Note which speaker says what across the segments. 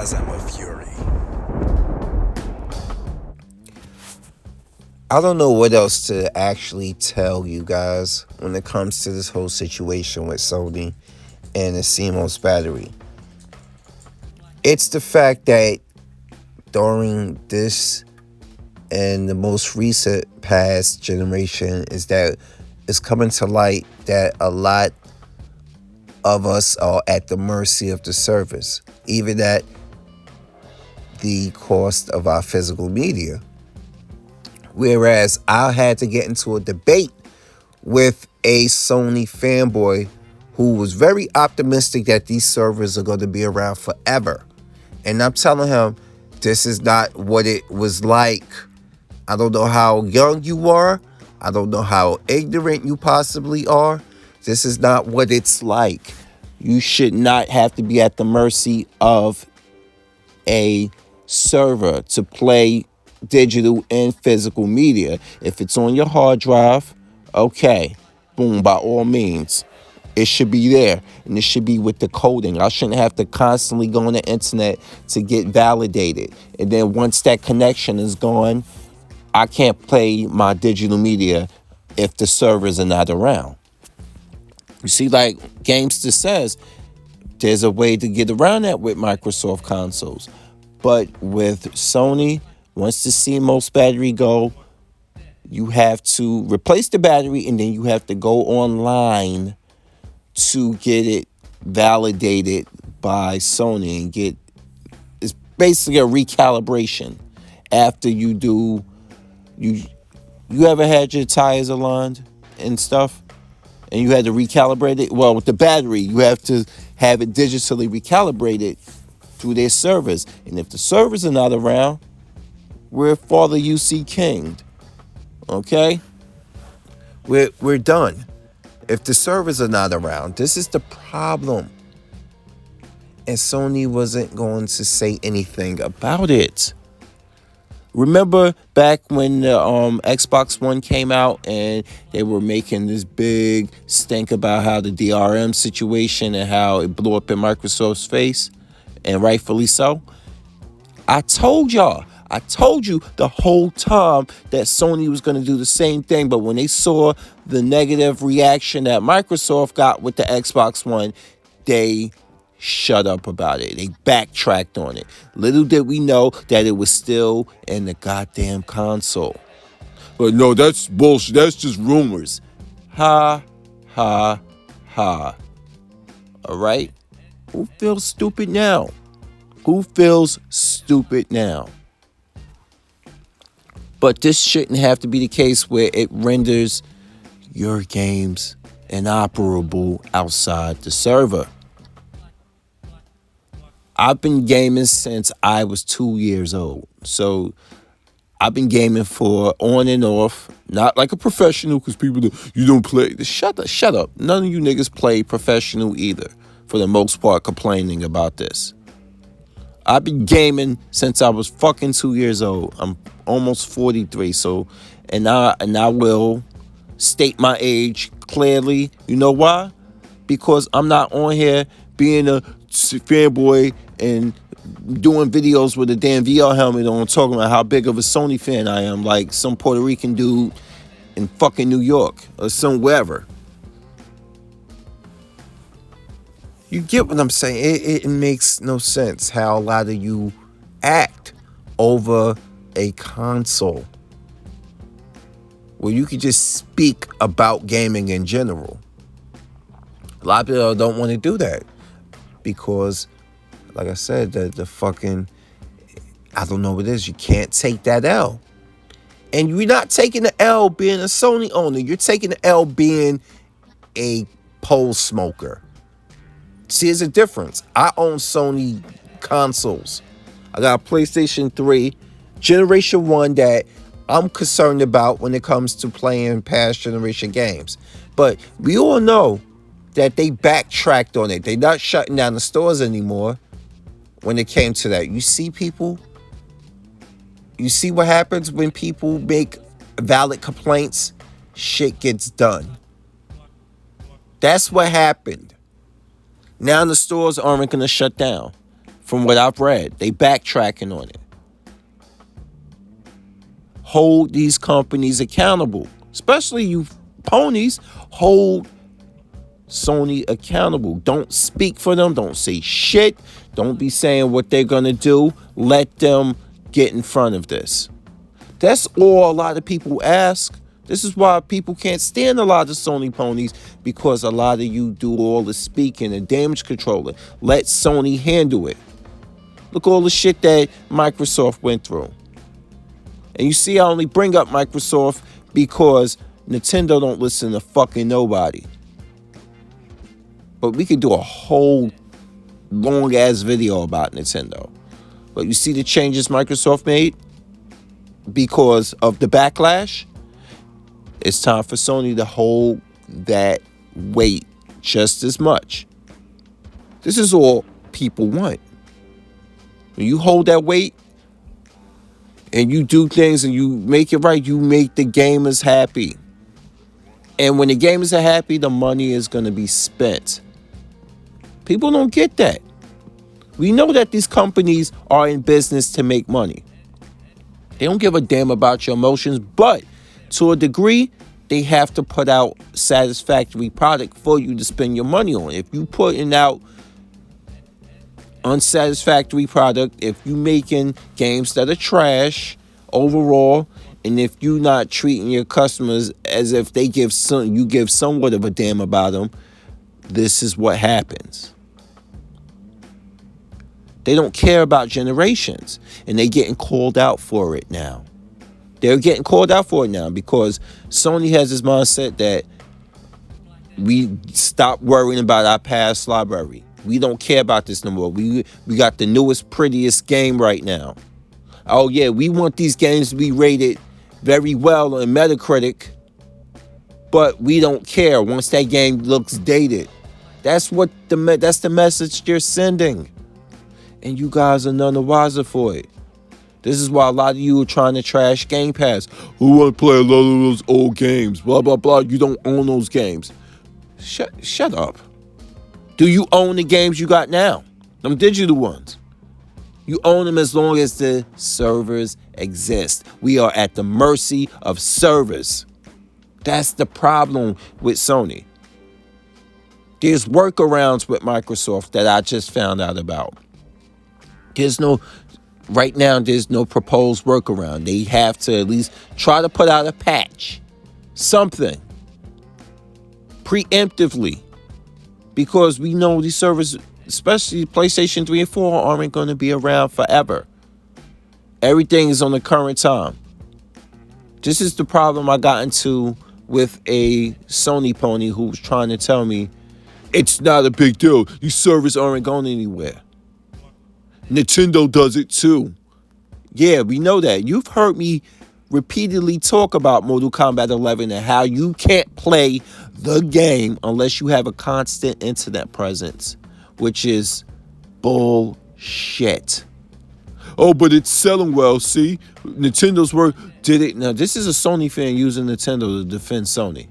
Speaker 1: orgasm of fury.
Speaker 2: I don't know what else to actually tell you guys when it comes to this whole situation with Sony and the CMOS battery. It's the fact that during this and the most recent past generation is that it's coming to light that a lot of us are at the mercy of the service, even at the cost of our physical media. Whereas I had to get into a debate with a Sony fanboy who was very optimistic that these servers are going to be around forever. And I'm telling him, this is not what it was like. I don't know how young you are. I don't know how ignorant you possibly are. This is not what it's like. You should not have to be at the mercy of a server to play digital and physical media. If it's on your hard drive, okay, boom, by all means. It should be there, and it should be with the coding. I shouldn't have to constantly go on the internet to get validated. And then once that connection is gone, I can't play my digital media if the servers are not around. You see, like Gamester says, there's a way to get around that with Microsoft consoles. But with Sony, once the CMOS battery go, you have to replace the battery, and then you have to go online to get it validated by Sony and get, it's basically a recalibration after you do. You ever had your tires aligned and stuff and you had to recalibrate it? Well, with the battery, you have to have it digitally recalibrated through their servers. And if the servers are not around, we're Father UC King. Okay? We're done. If the servers are not around, this is the problem. And Sony wasn't going to say anything about it. Remember back when the Xbox One came out and they were making this big stink about how the DRM situation and how it blew up in Microsoft's face, and rightfully so? I told you the whole time that Sony was going to do the same thing, but when they saw the negative reaction that Microsoft got with the Xbox One, they shut up about it. They backtracked on it. Little did we know that it was still in the goddamn console. But no, that's bullshit. That's just rumors. Ha, ha, ha. All right? Who feels stupid now? Who feels stupid now? But this shouldn't have to be the case where it renders your games inoperable outside the server. I've been gaming since I was 2 years old. So I've been gaming for on and off, not like a professional, because people you don't play. Shut up. None of you niggas play professional either, for the most part, complaining about this. I've been gaming since I was fucking 2 years old. I'm almost 43, so and I will state my age clearly. You know why? Because I'm not on here being a fanboy and doing videos with a damn VR helmet on, talking about how big of a Sony fan I am, like some Puerto Rican dude in fucking New York or somewhere. You get what I'm saying? It makes no sense how a lot of you act over a console where you could just speak about gaming in general. A lot of people don't want to do that because, like I said, the fucking, I don't know what it is. You can't take that L. And you're not taking the L being a Sony owner. You're taking the L being a pole smoker. See, there's a difference. I own Sony consoles. I got a PlayStation 3, Generation 1 that I'm concerned about when it comes to playing past generation games. But we all know that they backtracked on it. They're not shutting down the stores anymore when it came to that. You see what happens when people make valid complaints? Shit gets done. That's what happened. Now the stores aren't going to shut down. from what I've read. They backtracking on it. Hold these companies accountable, especially you ponies. Hold Sony accountable. Don't speak for them. Don't say shit. Don't be saying what they're going to do. Let them get in front of this. That's all a lot of people ask. This is why people can't stand a lot of Sony ponies, because a lot of you do all the speaking and damage controlling. Let Sony handle it. Look all the shit that Microsoft went through. And you see, I only bring up Microsoft because Nintendo don't listen to fucking nobody. But we could do a whole long-ass video about Nintendo. But you see the changes Microsoft made because of the backlash? It's time for Sony to hold that weight just as much. This is all people want. When you hold that weight and you do things and you make it right, you make the gamers happy. And when the gamers are happy, the money is going to be spent. People don't get that. We know that these companies are in business to make money. They don't give a damn about your emotions, but to a degree, they have to put out satisfactory product for you to spend your money on. If you putting out unsatisfactory product, if you making games that are trash overall, and if you not treating your customers as if you give somewhat of a damn about them, this is what happens. They don't care about generations, and they're getting called out for it now. They're getting called out for it now because Sony has this mindset that we stop worrying about our past library. We don't care about this no more. We got the newest, prettiest game right now. Oh yeah, we want these games to be rated very well on Metacritic, but we don't care once that game looks dated. That's the message they're sending. And you guys are none the wiser for it. This is why a lot of you are trying to trash Game Pass. Who want to play a lot of those old games? Blah, blah, blah. You don't own those games. Shut up. Do you own the games you got now? Them digital ones. You own them as long as the servers exist. We are at the mercy of servers. That's the problem with Sony. There's workarounds with Microsoft that I just found out about. Right now, there's no proposed workaround. They have to at least try to put out a patch. Something. Preemptively. Because we know these servers, especially PlayStation 3 and 4, aren't going to be around forever. Everything is on the current time. This is the problem I got into with a Sony pony who was trying to tell me, it's not a big deal. These servers aren't going anywhere. Nintendo does it too. Yeah, we know that. You've heard me repeatedly talk about Mortal Kombat 11 and how you can't play the game unless you have a constant internet presence, which is bullshit. Oh, but it's selling well. See, Nintendo's work did it. Now, this is a Sony fan using Nintendo to defend Sony.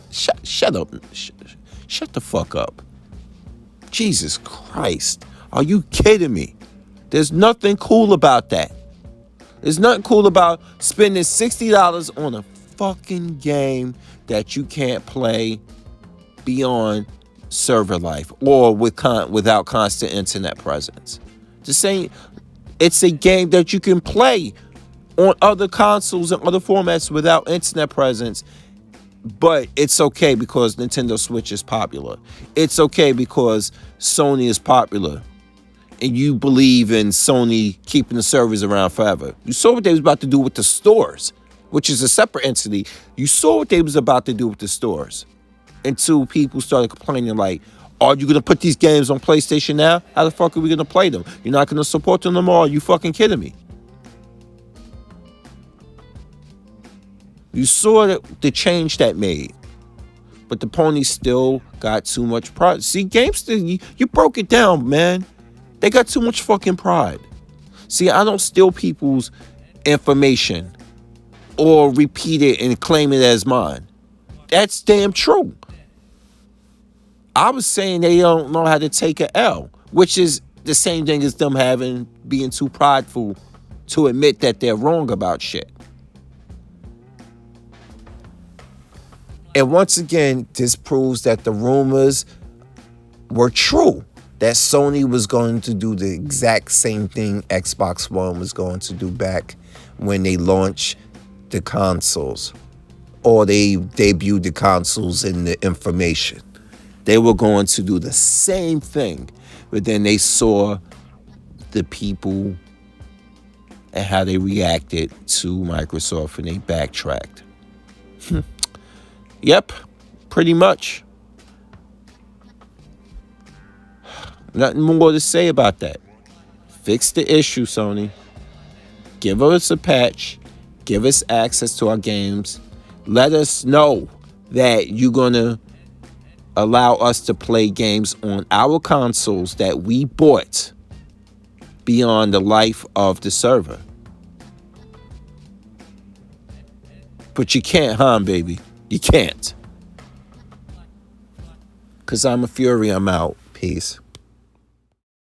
Speaker 2: Shut up. Shut the fuck up. Jesus Christ. Are you kidding me? There's nothing cool about that. There's nothing cool about spending $60 on a fucking game that you can't play beyond server life or without constant internet presence. Just saying, it's a game that you can play on other consoles and other formats without internet presence. But it's okay because Nintendo Switch is popular. It's okay because Sony is popular. And you believe in Sony keeping the servers around forever. You saw what they was about to do with the stores, which is a separate entity. You saw what they was about to do with the stores. Until people started complaining like, are you going to put these games on PlayStation now? How the fuck are we going to play them? You're not going to support them no more? Are you fucking kidding me? You saw the change that made. But the ponies still got too much pride. See, GameStop, you broke it down, man. They got too much fucking pride. See, I don't steal people's information or repeat it and claim it as mine. That's damn true. I was saying they don't know how to take an L, which is the same thing as them being too prideful to admit that they're wrong about shit. And once again, this proves that the rumors were true. That Sony was going to do the exact same thing Xbox One was going to do back when they launched the consoles. Or they debuted the consoles in the information. They were going to do the same thing. But then they saw the people and how they reacted to Microsoft and they backtracked. Yep, pretty much. Nothing more to say about that. Fix the issue, Sony. Give us a patch. Give us access to our games. Let us know that you're going to allow us to play games on our consoles that we bought beyond the life of the server. But you can't, baby? You can't. Because I'm a Fury. I'm out. Peace.